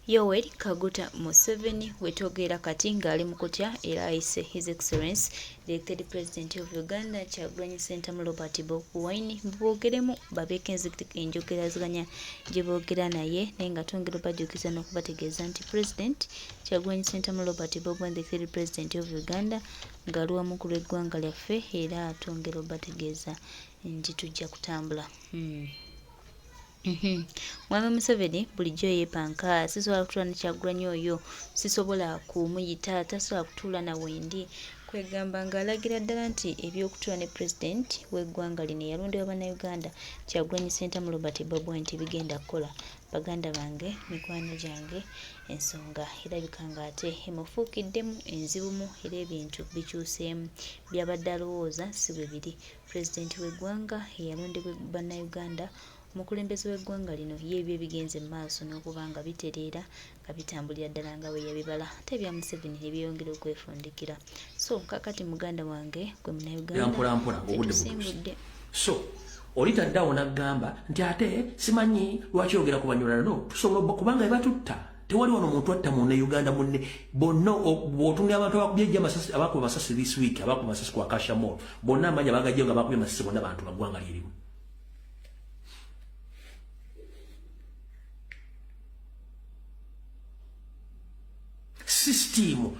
Yoweri Kaguta Museveni wetogera kati ng'ali mu kutya era ayise His Excellency elected President of Uganda Kyagulanyi Ssentamu Robert Bobi Wine boogeremu babeeko enjogeraziganya gye boogera naye naye nga tongera bajjukiza n'okubategeeza nti President Kyagulanyi Ssentamu Robert Bobi Wine elected President of Uganda ng'ali wamu ku lw'eggwanga lyaffe era atongera obategeeza nti tujja kutambula. Mwami Museveni bulijjo yeepanka sisobola kutuula ne Kyagulanyi oyo sisobola kumuyita tasobola kutuula na wendi kwegamba ng'alagira ddala nti ebyokutuula ne Pulezidenti w'eggwanga lino eyalondebwa bannayuganda Kyagulanyi Ssentamu Robert Bobi Wine tebigenda kukola. Baganda bange mikwano gyange ensonga erabika ng'ate emufuukiddemu enzibumu era ebintu bikyuseemu byabadde alowooza si bwe biri. Pulezidenti w'eggwanga eyalondebwa bannayuganda omukulembeze w'eggwanga lino ye ebyo ebigenze mu maaso n'okuba nga bitereera nga bitambulira ddala nga bwe yabibala ate ebya Museveni ebyeyongera okwefundikira. So kakati muganda wange gwe munnayuganda tetusimbudde. So olitaddawo n'aggamba nti ate simanyi lwaki yogera ku banyolana no tusobola kubanga ebatutta tewali wano omuntu atta munnayuganda munne bonna bw'otunira abantu abakubye amasasi abakuba amasasi this week abakuba amasasi ku Akasha Mall bonna amanyi abagajja nga bakubye amasasi bonna bantu baggwanga lyerimu. System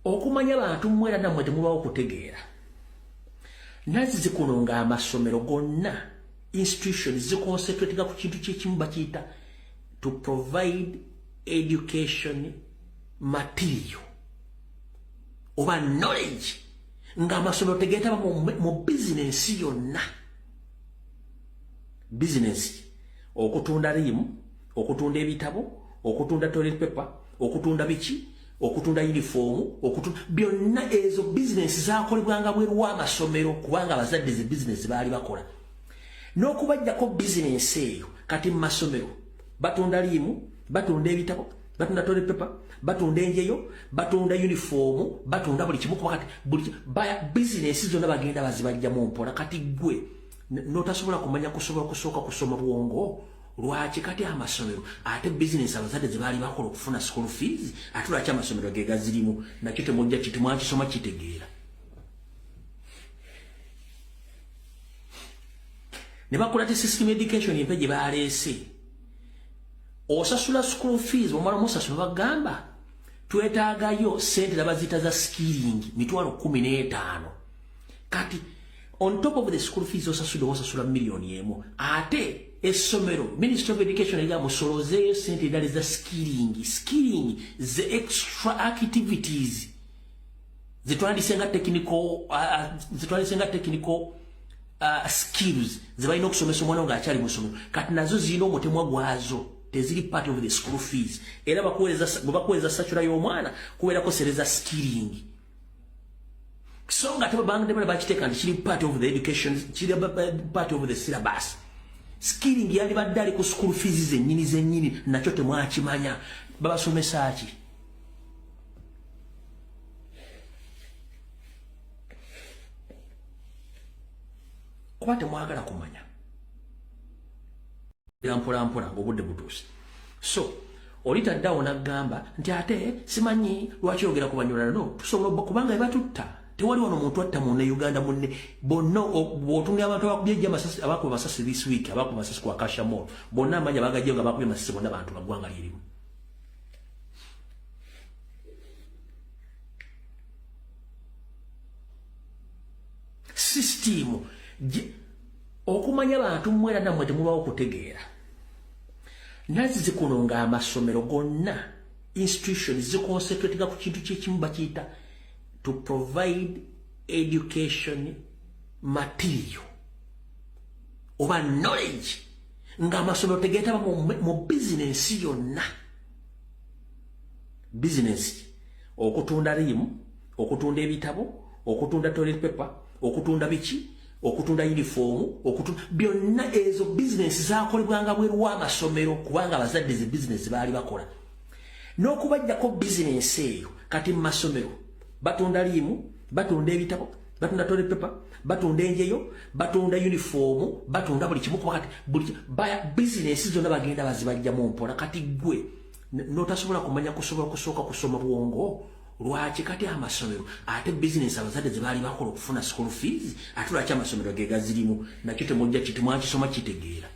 okumanya abantu mwera namwe temubawo kutegeera nazi zikunonga amasomero gonna institutions ziconcentratinga ku kintu kyekimu bakiyita to provide education material oba knowledge nga amasomero tegeetaba mu business yonna. Business okutunda limu okutunda ebitabo okutunda toilet paper okutunda biki okutunda uniform okutunda byonna ezo business zakolebwanga bweru w'amasomero kubanga abazadde ze business baali bakola n'okubajjako business eyo kati mu masomero batunda limu batunda ebitabo batunda toilet paper batunda enjeyo batunda uniform batunda buli kimu kati buli business zonna bagenda bazibajjamu mpola kati gwe n'otasobola kumanya kusobola kusooka kusoma bwongo lwaki kati amasomero ate business abazadde ze baali bakola okufuna school fees ate lwaki amasomero ge gazirimu nakyo temujja kitimwakisoma kitegeera. Ne bakola ti system education empe gye baleese osasula school fees omala musasula bagamba twetaagayo sente zabazita za skilling $15,000 kati on top of the school fees osasula millioni emu ate essomero Ministry of Education ega musolozeeyo sente endala za skilling the extra activities zetwandisenga technical skills zebalina okusomesa omwana ng'akyali mu ssomero kati nazo zirina omutemwa gwazo teziri part of the school fees era bakuweereza sacula y'omwana kubeerako sereza skilling so nga tebabanga bakiteeka nti kiri part of the education kiri part of the syllabus. Skilling yali badde ali ku school fees zennyini nakyo temwakimanya babasomesa ki. Kuba temwagala kumanya era mpola ng'obudde butuuse. So olitaddawo n'aggamba nti ate simanyi lwaki yogera ku banyolana no tusobola kubanga ebatutta tewali wano omuntu atta munnayuganda munne bonna bw'otunira abantu abakubye amasasi abakuba amasasi this week abakuba amasasi ku Akasha Mall bonna amanyi abagajja nga bakubye amasasi bonna bantu baggwanga lyerimu. System okumanya abantu mwera namwe temubawo kutegeera nazi zikunonga amasomero gonna institutions ziconcentratinga ku kintu kyekimu bakiyita to provide education material oba knowledge nga amasomero tegeetaba mu business yonna. Business okutunda limu okutunda ebitabo okutunda toilet paper okutunda biki okutunda uniform okutunda byonna ezo business zakolebwanga bweru w'amasomero kubanga abazadde ze business baali bakola n'okubajjako business eyo kati mu masomero batunda limu batunda ebitabo batunda toilet paper batunda enjeyo batunda uniform batunda buli kimu kati buli business zonna bagenda bazibajjamu mpola kati gwe notasobola kumanya kusobola kusooka kusoma bwongo lwaki kati amasomero ate business abazadde ze baali bakola okufuna school fees ate lwaki amasomero ge gazirimu nakyo temujja kitimwakisoma kitegeera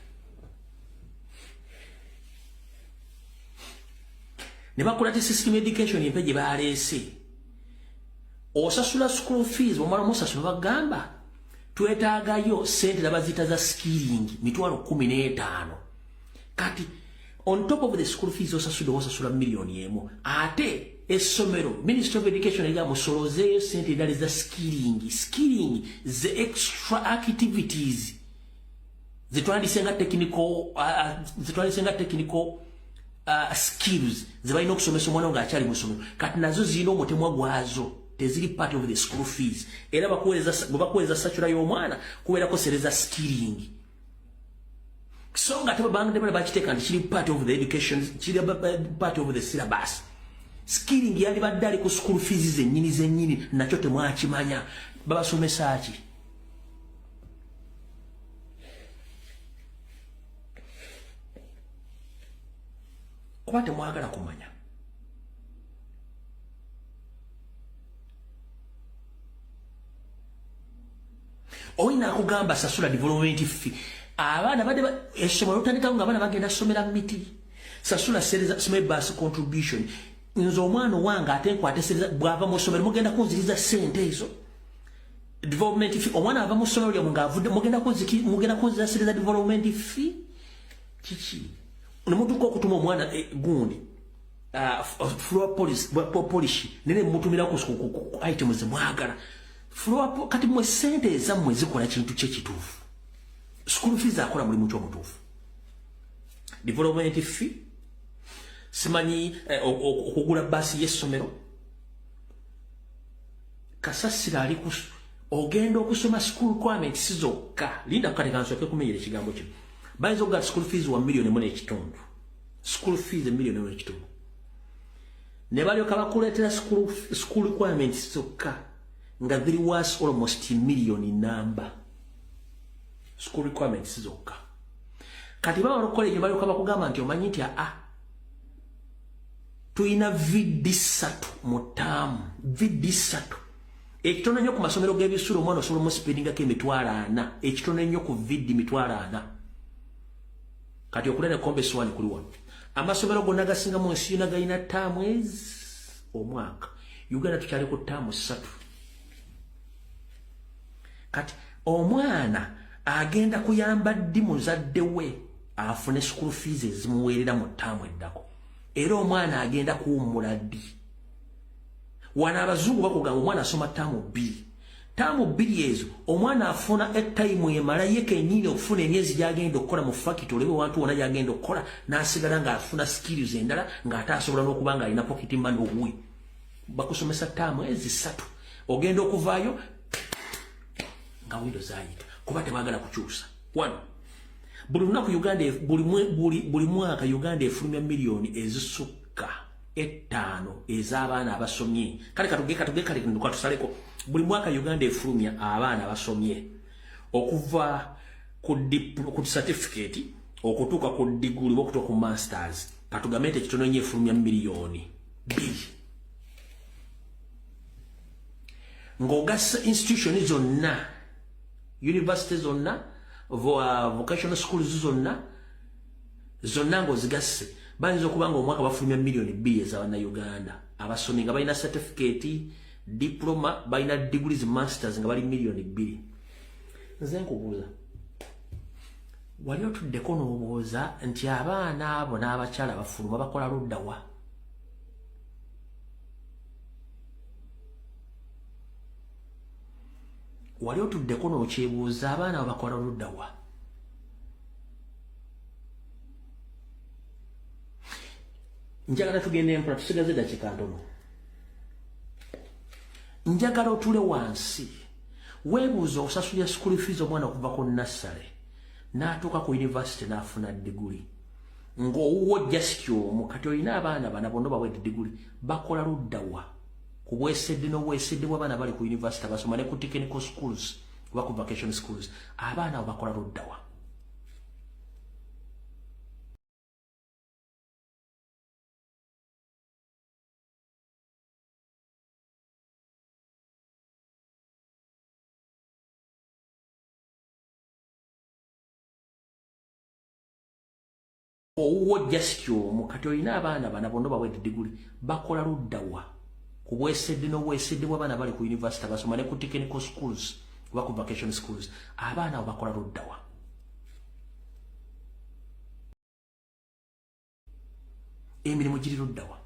ne bakola ti system education empe gye baleese osasula school fees omala musasula bagamba twetaagayo sente labazita za skilling mitwalo 15 kati on top of the school fees osasula milioni emu ate essomero Ministry of Education ega musolozeeyo sente endala za skilling the extra activities zetwandisenga technical skills zebalina okusomesa omwana nga akyali musomero kati nazo zirina omutemwa gwazo teziri part of the school fees era bakuweereza sacula y'omwana kubeerako sereza skilling so nga tebabanga bakiteeka nti kiri part of the education kiri part of the syllabus skilling yali badde ali ku school fees zennyini nakyo temwakimanya babasomesa ki kuba temwagala kumanya oyina akugamba sasula development fee abaana badde essomero lutandikawo nga abaana bagenda somera miti sasula sereza bus contribution nze omwana owange ate nkwate sereza bw'ava mu ssomero mugenda kunziriza sente ezo development fee omwana ava mu ssomero lyamwe ng'avudde mugenda kunziriza sereza development fee kiki nemutuuka okutuma omwana gundi floor polish nene mutumira ku items zemwagala kati mwe sente ezammwe zikola kintu kyekituufu school fees akola mulimu ky'omutuufu development fee simanyi okugula basi y'essomero kasasira ali ogenda okusoma school requirements zokka linda kati kansooke kumenyera ekigambo kino bayinza okugala school fees wa million emu n'ekitundu school fees million emu n'ekitundu ne balyoka bakuleetera school requirements zokka nga thiri was almost million number school requirements zokka kati baba lokole gye balyoka bakugamba nti omanyi nti tuyina vidi 3 mu taamu vidi 3 ekitono nnyo ku masomero g'ebisulo omwana osobola omusipendingako emitwalo 4 ekitono nnyo ku vidi mitwalo 4 kati okulene kombe swani kuli wano amasomero gonna gasinga mu nsi yonna galina taamu omwaka Uganda tukyali ku taamu 3 kati omwana agenda kuyamba ddi muzadde we afune school fees ezimuweerera mu taamu eddako era omwana agenda kuwummula ddi wana abazungu bakugamba omwana asoma taamu 2 ezo omwana afuna etime emala ye kennyini okufuna emyezi gy'agenda okukola mu fakiti olebe wantu wonna gy'agenda okukola n'asigala ng'afuna skills endala ng'ate asobola n'okuba ng'alina pocket money obuwe bakusomesa taamu ezi 3 ogenda okuvaayo nga windo zaayita kuba tebagala kukyusa 1 buli lunaku Uganda buli mwaka Uganda efulumya miliyoni ezisukka 5 ez'abaana abasomye kale katuge nduka tusaleko buli mwaka Uganda efulumya abaana abasomye okuva ku certificate okutuuka ku degree okutuuka ku masters katugamete ekitono nnyo efulumya miliyoni 2 ng'ogasa institution zonna university zonna vocational schools zonna ng'ozigasse bayinza okuba nga omwaka bafulumya miliyoni 2 ez'Abannayuganda abasomi nga balina certificate diploma balina degrees masters nga bali miliyoni 2 nze nkubuuza wali otuddeko n'obuuza nti abaana abo n'abakyala bafuluma bakola ludda wa wali otuddeko n'okyebuuza abaana abo bakola ludda wa njagala tugende empola tusigaze dakiika ntono njagala otule wansi weebuuza okusasulira school fees omwana okuva ku nassale n'atuuka ku university n'afuna degree ng'owuwo just omu kati olina abaana bana bonna bawedde degree bakola ludda wa ku bwesedde n'obwesedde bw'abaana bali ku university basoma ne ku technical schools oba ku vacation schools abaana abo bakola ludda wa owuwo jasityo mukati olina abaana bana bonna bawedde diguli bakola luddawa ku bwesedde n'obwesedde bw'abaana bali ku university basoma ne ku technical schools oba ku vacation schools abaana abo bakola luddawa emirimu giri luddawa